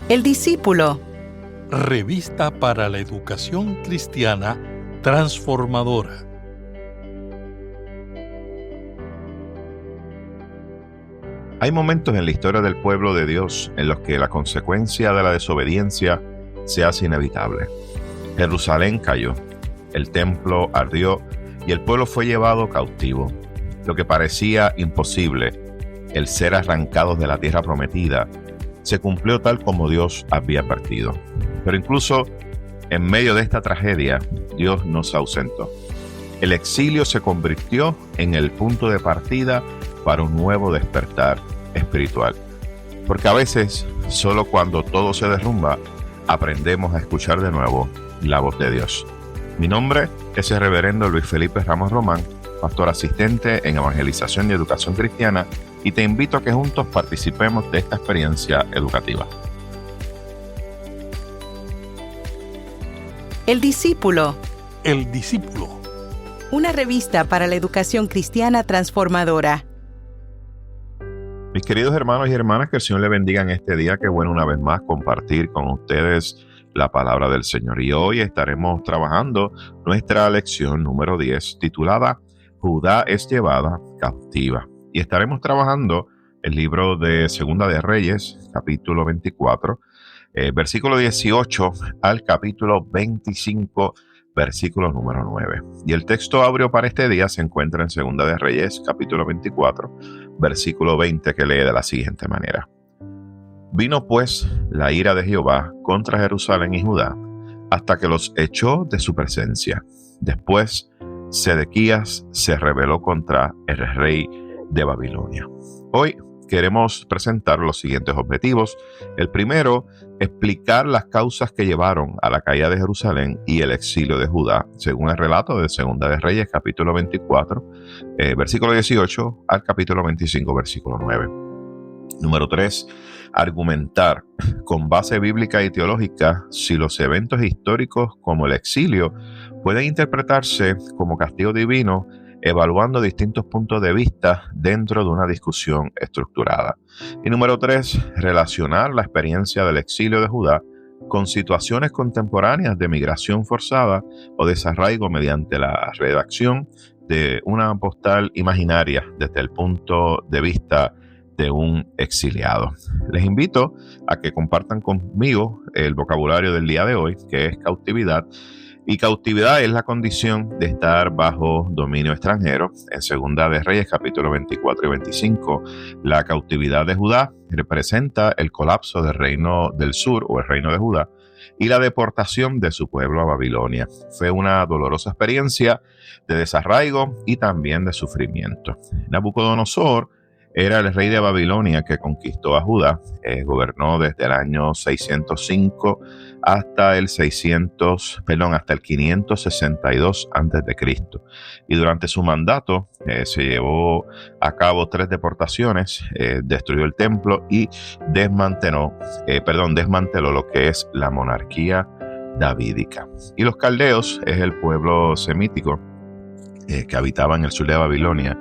El discípulo. Revista para la educación cristiana transformadora. Hay momentos en la historia del pueblo de Dios en los que la consecuencia de la desobediencia se hace inevitable. Jerusalén cayó, el templo ardió y el pueblo fue llevado cautivo. Lo que parecía imposible, el ser arrancados de la tierra prometida, se cumplió tal como Dios había advertido. Pero incluso en medio de esta tragedia, Dios no se ausentó. El exilio se convirtió en el punto de partida para un nuevo despertar espiritual. Porque a veces, solo cuando todo se derrumba, aprendemos a escuchar de nuevo la voz de Dios. Mi nombre es el reverendo Luis Felipe Ramos Román, pastor asistente en Evangelización y Educación Cristiana, y te invito a que juntos participemos de esta experiencia educativa. El discípulo. El discípulo. Una revista para la educación cristiana transformadora. Mis queridos hermanos y hermanas, que el Señor le bendiga en este día. Qué bueno una vez más compartir con ustedes la palabra del Señor. Y hoy estaremos trabajando nuestra lección número 10, titulada Judá es llevada cautiva. Y estaremos trabajando el libro de Segunda de Reyes, capítulo 24, versículo 18 al capítulo 25, versículo número 9. Y el texto áureo para este día se encuentra en Segunda de Reyes, capítulo 24, versículo 20, que lee de la siguiente manera. Vino pues la ira de Jehová contra Jerusalén y Judá, hasta que los echó de su presencia. Después, Sedequías se rebeló contra el rey de Babilonia. Hoy queremos presentar los siguientes objetivos. El primero, explicar las causas que llevaron a la caída de Jerusalén y el exilio de Judá, según el relato de Segunda de Reyes, capítulo 24, versículo 18 al capítulo 25, versículo 9. Número 3, argumentar con base bíblica y teológica si los eventos históricos como el exilio pueden interpretarse como castigo divino, evaluando distintos puntos de vista dentro de una discusión estructurada. Y número 3, relacionar la experiencia del exilio de Judá con situaciones contemporáneas de migración forzada o desarraigo mediante la redacción de una postal imaginaria desde el punto de vista de un exiliado. Les invito a que compartan conmigo el vocabulario del día de hoy, que es cautividad. Y cautividad es la condición de estar bajo dominio extranjero. En Segunda de Reyes, capítulo 24 y 25, la cautividad de Judá representa el colapso del reino del sur o el reino de Judá y la deportación de su pueblo a Babilonia. Fue una dolorosa experiencia de desarraigo y también de sufrimiento. Nabucodonosor era el rey de Babilonia que conquistó a Judá, gobernó desde el año 605 hasta el 562 a.C. Y durante su mandato se llevó a cabo 3 deportaciones, destruyó el templo y desmanteló lo que es la monarquía davídica. Y los caldeos es el pueblo semítico que habitaba en el sur de Babilonia.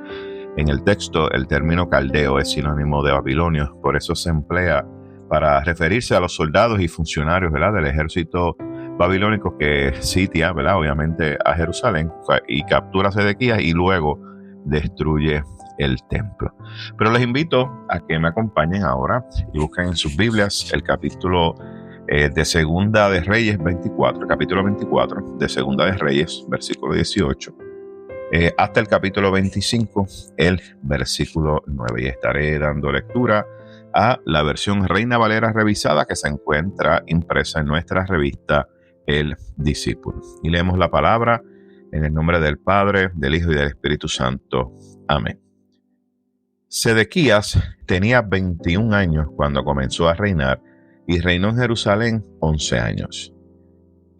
En el texto, el término caldeo es sinónimo de babilonio, por eso se emplea para referirse a los soldados y funcionarios, ¿verdad?, del ejército babilónico que sitia, ¿verdad?, obviamente a Jerusalén y captura a Sedequías y luego destruye el templo. Pero les invito a que me acompañen ahora y busquen en sus Biblias el capítulo de Segunda de Reyes 24, capítulo 24 de Segunda de Reyes, versículo 18. Hasta el capítulo 25, el versículo 9. Y estaré dando lectura a la versión Reina Valera revisada que se encuentra impresa en nuestra revista El Discípulo. Y leemos la palabra en el nombre del Padre, del Hijo y del Espíritu Santo. Amén. Sedequías tenía 21 años cuando comenzó a reinar y reinó en Jerusalén 11 años.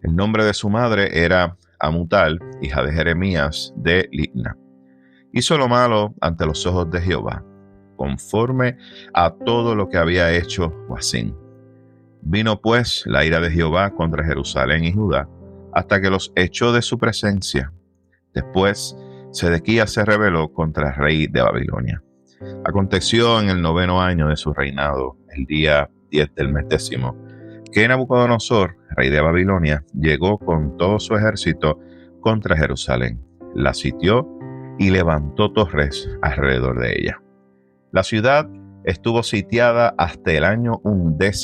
El nombre de su madre era Amutal, hija de Jeremías de Libna. Hizo lo malo ante los ojos de Jehová, conforme a todo lo que había hecho Joacim. Vino pues la ira de Jehová contra Jerusalén y Judá, hasta que los echó de su presencia. Después, Sedequías se rebeló contra el rey de Babilonia. Aconteció en el 9º año de su reinado, el día 10 del mes 10, que Nabucodonosor, rey de Babilonia, llegó con todo su ejército contra Jerusalén, la sitió y levantó torres alrededor de ella. La ciudad estuvo sitiada hasta el año 11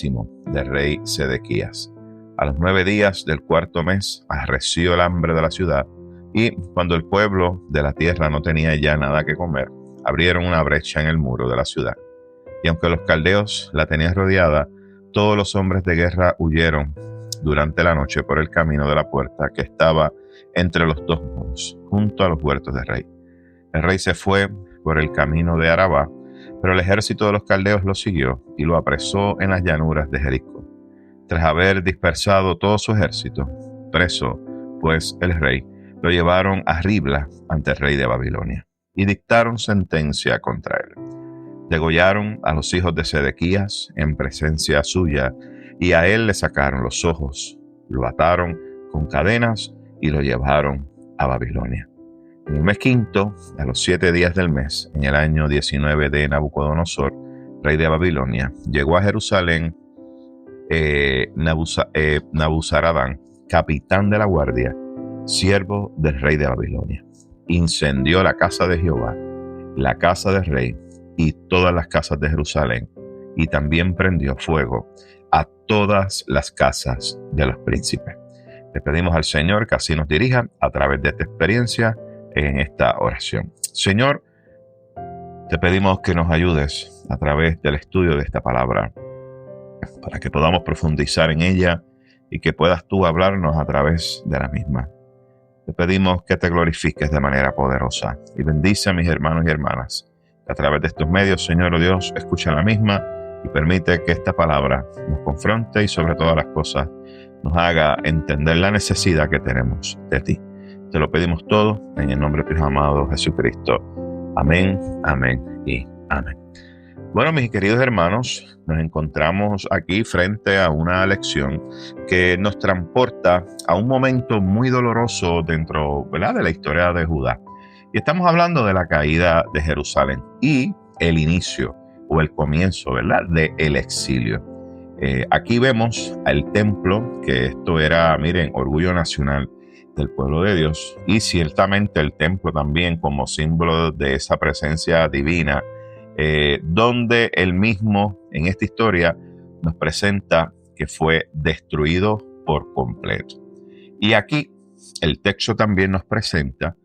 del rey Sedequías. A los 9 días del cuarto mes arreció el hambre de la ciudad, y cuando el pueblo de la tierra no tenía ya nada que comer, abrieron una brecha en el muro de la ciudad. Y aunque los caldeos la tenían rodeada, todos los hombres de guerra huyeron durante la noche por el camino de la puerta que estaba entre los dos muros, junto a los huertos del rey. El rey se fue por el camino de Arabá, pero el ejército de los caldeos lo siguió y lo apresó en las llanuras de Jericó. Tras haber dispersado todo su ejército, preso pues el rey, lo llevaron a Ribla ante el rey de Babilonia y dictaron sentencia contra él. Degollaron a los hijos de Sedequías en presencia suya, y a él le sacaron los ojos, lo ataron con cadenas y lo llevaron a Babilonia. En el mes quinto, a los 7 días del mes, en el año 19 de Nabucodonosor, rey de Babilonia, llegó a Jerusalén Nabuzaradán, capitán de la guardia, siervo del rey de Babilonia. Incendió la casa de Jehová, la casa del rey y todas las casas de Jerusalén, y también prendió fuego a todas las casas de los príncipes. Le pedimos al Señor que así nos dirija a través de esta experiencia en esta oración. Señor, te pedimos que nos ayudes a través del estudio de esta palabra, para que podamos profundizar en ella y que puedas tú hablarnos a través de la misma. Te pedimos que te glorifiques de manera poderosa y bendice a mis hermanos y hermanas que a través de estos medios, Señor, oh Dios, escucha la misma y permite que esta palabra nos confronte y sobre todas las cosas nos haga entender la necesidad que tenemos de ti. Te lo pedimos todo en el nombre de tu amado Jesucristo. Amén, amén y amén. Bueno, mis queridos hermanos, nos encontramos aquí frente a una lección que nos transporta a un momento muy doloroso dentro, ¿verdad?, de la historia de Judá. Y estamos hablando de la caída de Jerusalén y el inicio o el comienzo, ¿verdad?, del exilio. Aquí vemos al templo, que esto era, miren, orgullo nacional del pueblo de Dios, y ciertamente el templo también como símbolo de esa presencia divina, donde él mismo en esta historia nos presenta que fue destruido por completo. Y aquí el texto también nos presenta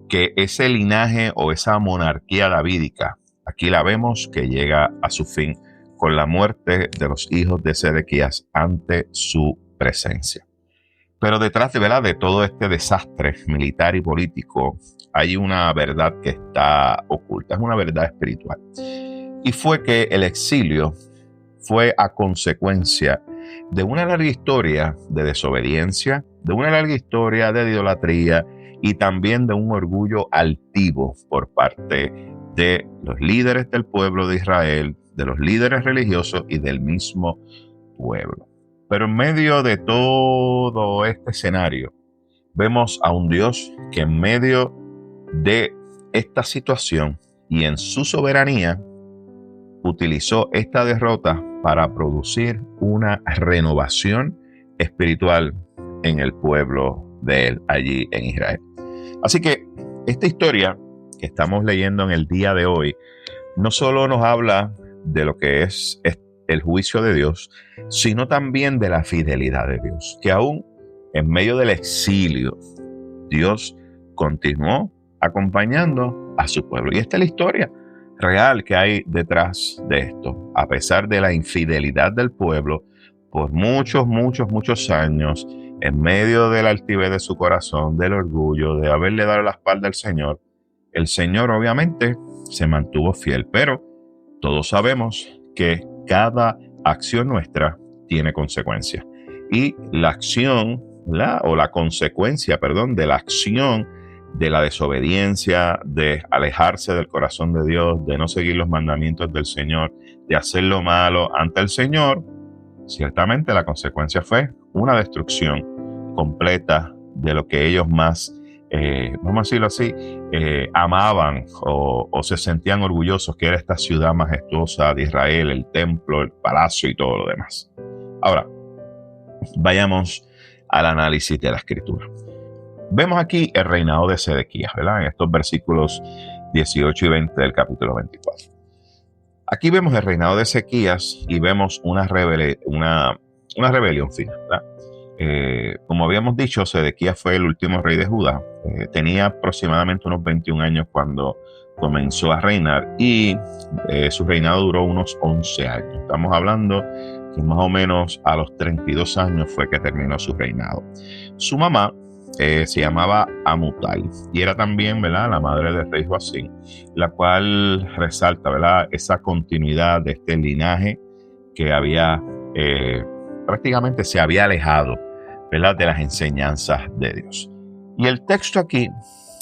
que ese linaje o esa monarquía davídica, aquí la vemos que llega a su fin con la muerte de los hijos de Sedequías ante su presencia. Pero detrás de todo este desastre militar y político hay una verdad que está oculta, es una verdad espiritual. Y fue que el exilio fue a consecuencia de una larga historia de desobediencia, de una larga historia de idolatría y también de un orgullo altivo por parte de los líderes del pueblo de Israel, de los líderes religiosos y del mismo pueblo. Pero en medio de todo este escenario, vemos a un Dios que en medio de esta situación y en su soberanía, utilizó esta derrota para producir una renovación espiritual en el pueblo de él, allí en Israel. Así que esta historia que estamos leyendo en el día de hoy, no solo nos habla de lo que es el juicio de Dios, sino también de la fidelidad de Dios, que aún en medio del exilio, Dios continuó acompañando a su pueblo. Y esta es la historia real que hay detrás de esto. A pesar de la infidelidad del pueblo, por muchos años, en medio de la altivez de su corazón, del orgullo, de haberle dado la espalda al Señor, el Señor obviamente se mantuvo fiel, pero todos sabemos que cada acción nuestra tiene consecuencias. Y la acción, la consecuencia de la acción de la desobediencia, de alejarse del corazón de Dios, de no seguir los mandamientos del Señor, de hacer lo malo ante el Señor, ciertamente la consecuencia fue una destrucción completa de lo que ellos más, vamos a decirlo así, amaban o se sentían orgullosos, que era esta ciudad majestuosa de Israel, el templo, el palacio y todo lo demás. Ahora, vayamos al análisis de la Escritura. Vemos aquí el reinado de Sedequías, ¿verdad? En estos versículos 18 y 20 del capítulo 24. Aquí vemos el reinado de Ezequías y vemos una rebelión final, ¿verdad? Como habíamos dicho, Sedequías fue el último rey de Judá. Tenía aproximadamente unos 21 años cuando comenzó a reinar y su reinado duró unos 11 años. Estamos hablando que más o menos a los 32 años fue que terminó su reinado. Su mamá se llamaba Amutal y era también, ¿verdad?, la madre del rey Joacim, la cual resalta, ¿verdad?, esa continuidad de este linaje que había prácticamente se había alejado, ¿verdad?, de las enseñanzas de Dios. Y el texto aquí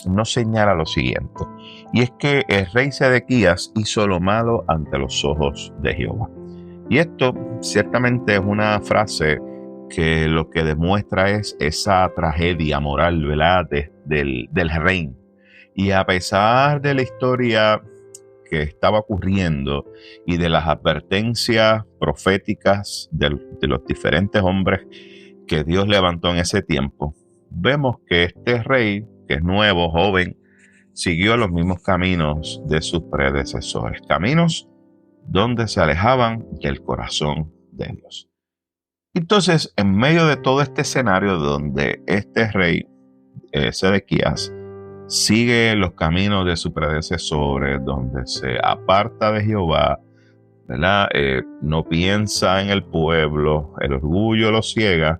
nos señala lo siguiente, y es que el rey Sedequías hizo lo malo ante los ojos de Jehová. Y esto ciertamente es una frase que lo que demuestra es esa tragedia moral, ¿verdad?, del reino. Y a pesar de la historia que estaba ocurriendo y de las advertencias proféticas de los diferentes hombres que Dios levantó en ese tiempo, vemos que este rey, que es nuevo, joven, siguió los mismos caminos de sus predecesores, caminos donde se alejaban del corazón de Dios. Entonces, en medio de todo este escenario donde este rey, Sedequías, sigue los caminos de sus predecesores, donde se aparta de Jehová, ¿verdad? No piensa en el pueblo, el orgullo lo ciega,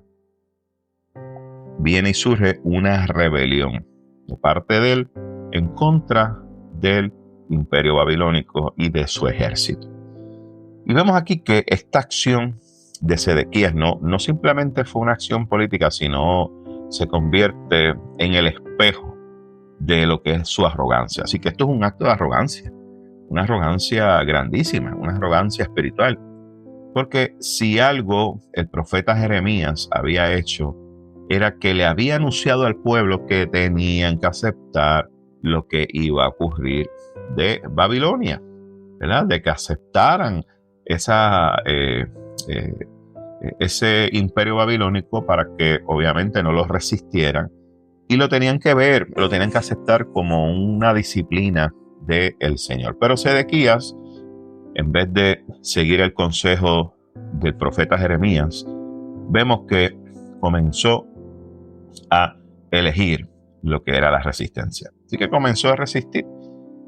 viene y surge una rebelión de parte de él en contra del imperio babilónico y de su ejército. Y vemos aquí que esta acción de Sedequías no simplemente fue una acción política, sino se convierte en el espejo de lo que es su arrogancia. Así que esto es un acto de arrogancia, una arrogancia grandísima, una arrogancia espiritual. Porque si algo el profeta Jeremías había hecho, era que le había anunciado al pueblo que tenían que aceptar lo que iba a ocurrir de Babilonia, ¿verdad? De que aceptaran ese imperio babilónico para que obviamente no los resistieran. Y lo tenían que ver, lo tenían que aceptar como una disciplina del Señor. Pero Sedequías, en vez de seguir el consejo del profeta Jeremías, vemos que comenzó a elegir lo que era la resistencia. Así que comenzó a resistir.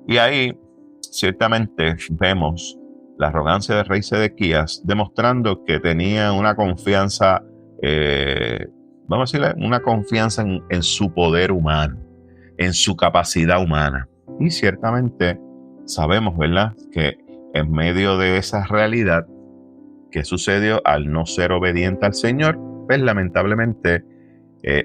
Y ahí ciertamente vemos la arrogancia del rey Sedequías, demostrando que tenía una confianza, vamos a decirle, una confianza en su poder humano, en su capacidad humana. Y ciertamente sabemos, ¿verdad?, que en medio de esa realidad que sucedió al no ser obediente al Señor, pues lamentablemente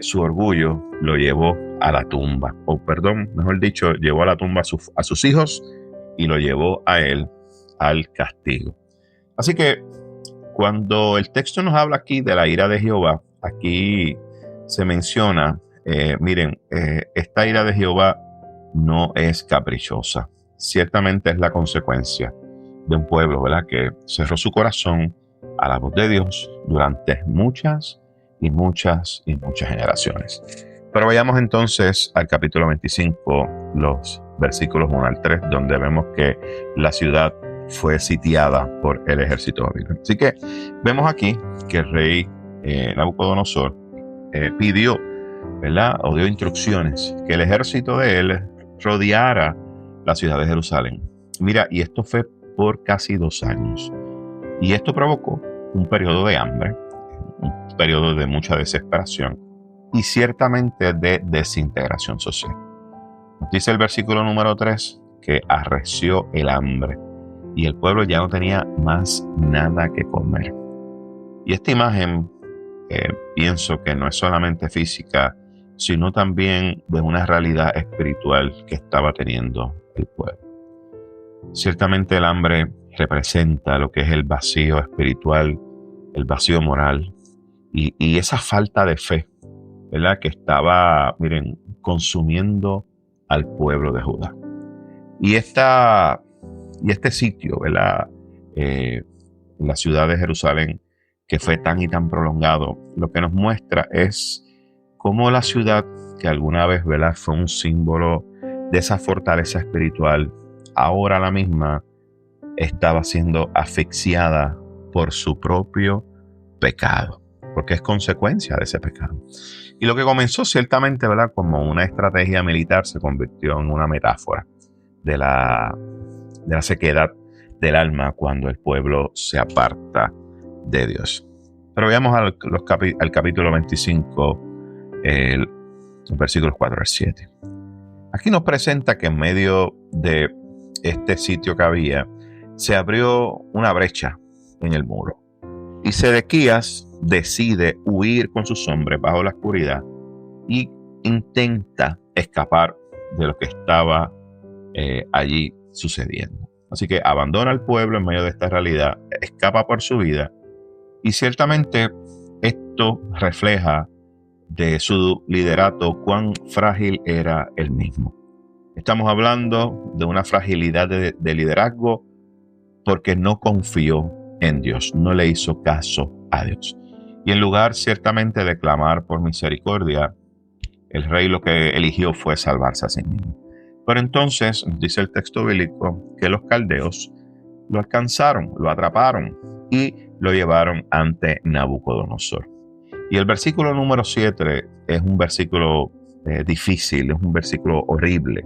su orgullo lo llevó a la tumba, o perdón, mejor dicho, llevó a la tumba a sus hijos y lo llevó a él al castigo. Así que cuando el texto nos habla aquí de la ira de Jehová, aquí se menciona, esta ira de Jehová no es caprichosa. Ciertamente es la consecuencia de un pueblo, ¿verdad?, que cerró su corazón a la voz de Dios durante muchas generaciones. Pero vayamos entonces al capítulo 25, los versículos 1 al 3, donde vemos que la ciudad fue sitiada por el ejército babilónico. Así que vemos aquí que el rey Nabucodonosor pidió, ¿verdad?, o dio instrucciones que el ejército de él rodeara la ciudad de Jerusalén. Mira, y esto fue por casi 2 años. Y esto provocó un periodo de hambre, un periodo de mucha desesperación y ciertamente de desintegración social. Dice el versículo número 3 que arreció el hambre y el pueblo ya no tenía más nada que comer. Y esta imagen pienso que no es solamente física, sino también de una realidad espiritual que estaba teniendo el pueblo. Ciertamente el hambre representa lo que es el vacío espiritual, el vacío moral y esa falta de fe, ¿verdad?, que estaba, consumiendo al pueblo de Judá. Y este sitio, ¿verdad?, la ciudad de Jerusalén, que fue tan y tan prolongado, lo que nos muestra es cómo la ciudad, que alguna vez, ¿verdad?, fue un símbolo de esa fortaleza espiritual, ahora la misma estaba siendo asfixiada por su propio pecado, porque es consecuencia de ese pecado. Y lo que comenzó ciertamente, ¿verdad?, como una estrategia militar, se convirtió en una metáfora de la sequedad del alma cuando el pueblo se aparta de Dios. Pero veamos al capítulo 25, los versículos 4 al 7. Aquí nos presenta que en medio de este sitio que había, se abrió una brecha en el muro. Y Sedequías decide huir con sus hombres bajo la oscuridad y intenta escapar de lo que estaba allí sucediendo. Así que abandona al pueblo en medio de esta realidad, escapa por su vida, y ciertamente esto refleja de su liderato cuán frágil era él mismo. Estamos hablando de una fragilidad de liderazgo porque no confió en Dios, no le hizo caso a Dios. Y en lugar ciertamente de clamar por misericordia, el rey lo que eligió fue salvarse a sí mismo. Pero entonces, dice el texto bíblico, que los caldeos lo alcanzaron, lo atraparon y lo llevaron ante Nabucodonosor. Y el versículo número 7 es un versículo difícil, es un versículo horrible,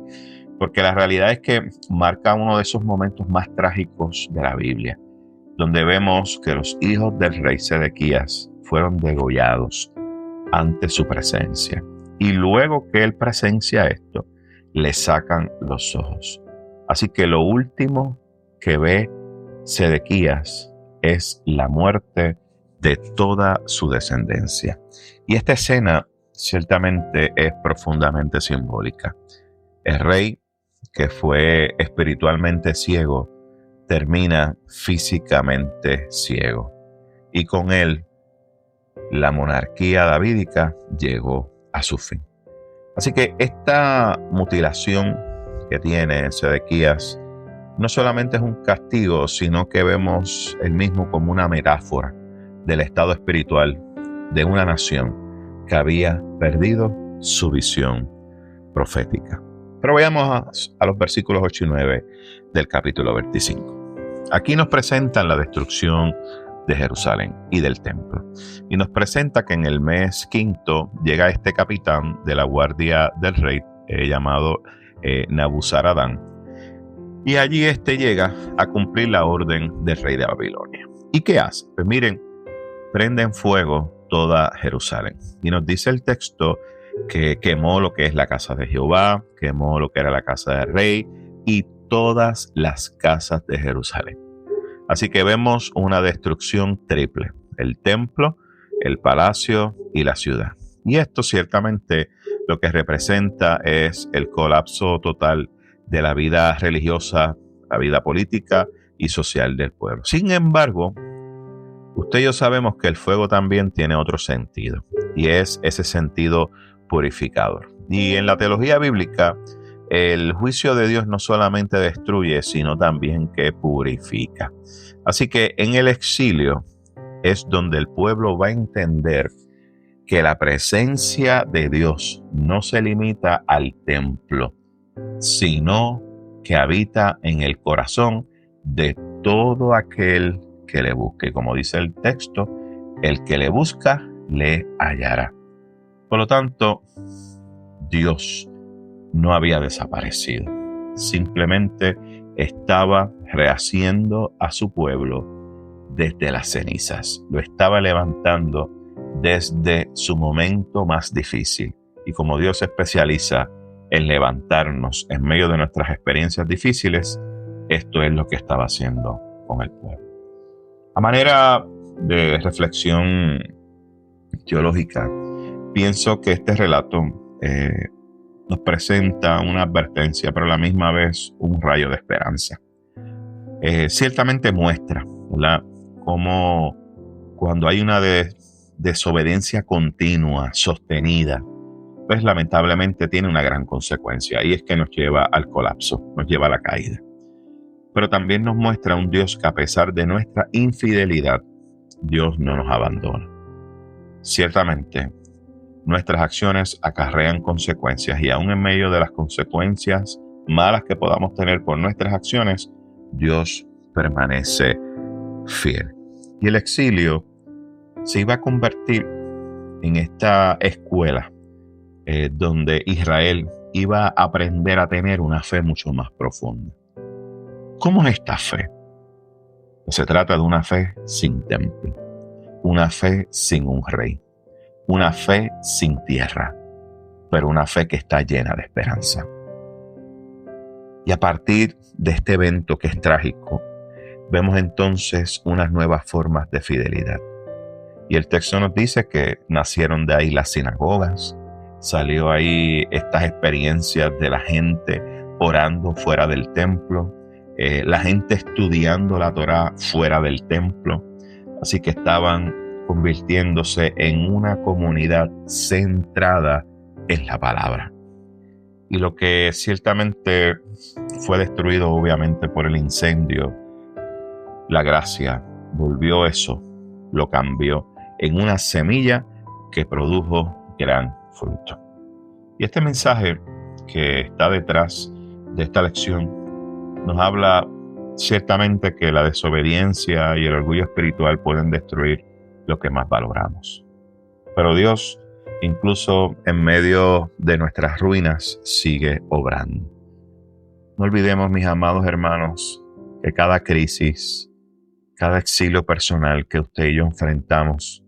porque la realidad es que marca uno de esos momentos más trágicos de la Biblia, donde vemos que los hijos del rey Sedequías fueron degollados ante su presencia. Y luego que él presencia esto, le sacan los ojos. Así que lo último que ve Sedequías es la muerte de toda su descendencia. Y esta escena ciertamente es profundamente simbólica. El rey, que fue espiritualmente ciego, termina físicamente ciego. Y con él, la monarquía davídica llegó a su fin. Así que esta mutilación que tiene Sedequías no solamente es un castigo, sino que vemos el mismo como una metáfora del estado espiritual de una nación que había perdido su visión profética. Pero vayamos a los versículos 8 y 9 del capítulo 25. Aquí nos presentan la destrucción de Jerusalén y del templo. Y nos presenta que en el mes quinto llega este capitán de la guardia del rey llamado Nabuzaradán. Y allí llega a cumplir la orden del rey de Babilonia. ¿Y qué hace? Pues miren, prende en fuego toda Jerusalén. Y nos dice el texto que quemó lo que es la casa de Jehová, quemó lo que era la casa del rey y todas las casas de Jerusalén. Así que vemos una destrucción triple: el templo, el palacio y la ciudad. Y esto ciertamente lo que representa es el colapso total de la vida religiosa, la vida política y social del pueblo. Sin embargo, usted y yo sabemos que el fuego también tiene otro sentido, y es ese sentido purificador. Y en la teología bíblica, el juicio de Dios no solamente destruye, sino también que purifica. Así que en el exilio es donde el pueblo va a entender que la presencia de Dios no se limita al templo, sino que habita en el corazón de todo aquel que le busque. Como dice el texto, el que le busca, le hallará. Por lo tanto, Dios no había desaparecido. Simplemente estaba rehaciendo a su pueblo desde las cenizas. Lo estaba levantando desde su momento más difícil. Y como Dios se especializa en levantarnos en medio de nuestras experiencias difíciles, esto es lo que estaba haciendo con el pueblo. A manera de reflexión teológica, pienso que este relato nos presenta una advertencia, pero a la misma vez un rayo de esperanza. Ciertamente muestra, ¿verdad?, cómo cuando hay una desobediencia continua, sostenida, pues lamentablemente tiene una gran consecuencia, y es que nos lleva al colapso, nos lleva a la caída. Pero también nos muestra un Dios que, a pesar de nuestra infidelidad, Dios no nos abandona. Ciertamente, nuestras acciones acarrean consecuencias y aún en medio de las consecuencias malas que podamos tener por nuestras acciones, Dios permanece fiel. Y el exilio se iba a convertir en esta escuela donde Israel iba a aprender a tener una fe mucho más profunda. ¿Cómo es esta fe? Se trata de una fe sin templo, una fe sin un rey, una fe sin tierra, pero una fe que está llena de esperanza. Y a partir de este evento que es trágico, vemos entonces unas nuevas formas de fidelidad. Y el texto nos dice que nacieron de ahí las sinagogas, salió ahí estas experiencias de la gente orando fuera del templo, la gente estudiando la Torá fuera del templo. Así que estaban convirtiéndose en una comunidad centrada en la palabra. Y lo que ciertamente fue destruido obviamente por el incendio, la gracia volvió eso, lo cambió en una semilla que produjo gran fruto. Y este mensaje que está detrás de esta lección nos habla ciertamente que la desobediencia y el orgullo espiritual pueden destruir lo que más valoramos. Pero Dios, incluso en medio de nuestras ruinas, sigue obrando. No olvidemos, mis amados hermanos, que cada crisis, cada exilio personal que usted y yo enfrentamos,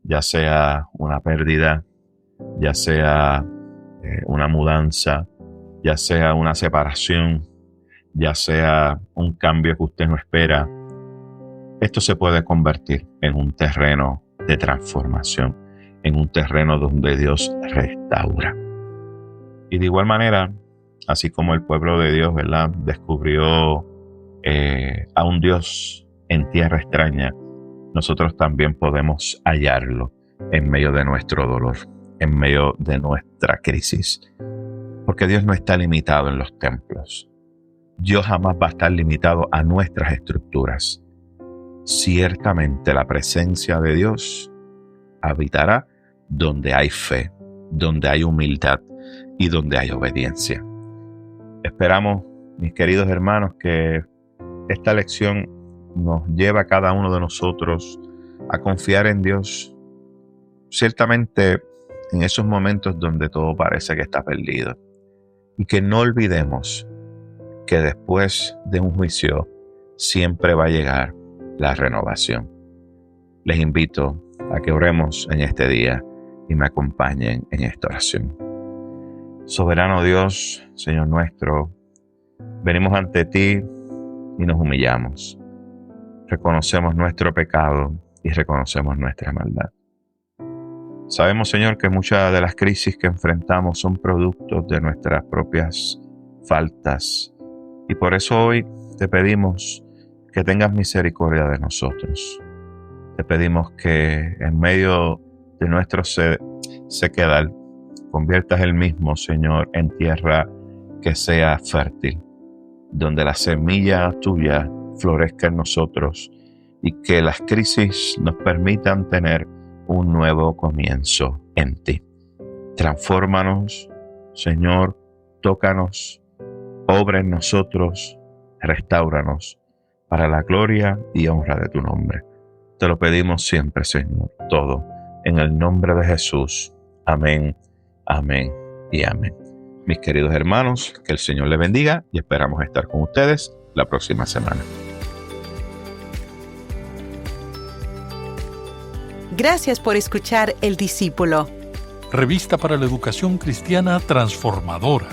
ya sea una pérdida, ya sea una mudanza, ya sea una separación, ya sea un cambio que usted no espera, esto se puede convertir en un terreno de transformación, en un terreno donde Dios restaura. Y de igual manera, así como el pueblo de Dios, ¿verdad?, descubrió a un Dios en tierra extraña, nosotros también podemos hallarlo en medio de nuestro dolor, en medio de nuestra crisis. Porque Dios no está limitado en los templos. Dios jamás va a estar limitado a nuestras estructuras. Ciertamente la presencia de Dios habitará donde hay fe, donde hay humildad y donde hay obediencia. Esperamos, mis queridos hermanos, que esta lección nos lleve a cada uno de nosotros a confiar en Dios. Ciertamente en esos momentos donde todo parece que está perdido. Y que no olvidemos que después de un juicio siempre va a llegar la renovación. Les invito a que oremos en este día y me acompañen en esta oración. Soberano Dios, Señor nuestro, venimos ante ti y nos humillamos. Reconocemos nuestro pecado y reconocemos nuestra maldad. Sabemos, Señor, que muchas de las crisis que enfrentamos son productos de nuestras propias faltas. Y por eso hoy te pedimos que tengas misericordia de nosotros. Te pedimos que en medio de nuestro sequedal conviertas el mismo, Señor, en tierra que sea fértil, donde la semilla tuya florezca en nosotros y que las crisis nos permitan tener un nuevo comienzo en ti. Transfórmanos, Señor, tócanos, obra en nosotros, restáuranos para la gloria y honra de tu nombre. Te lo pedimos siempre, Señor, todo en el nombre de Jesús. Amén, amén y amén. Mis queridos hermanos, que el Señor les bendiga y esperamos estar con ustedes la próxima semana. Gracias por escuchar El Discípulo. Revista para la Educación Cristiana Transformadora.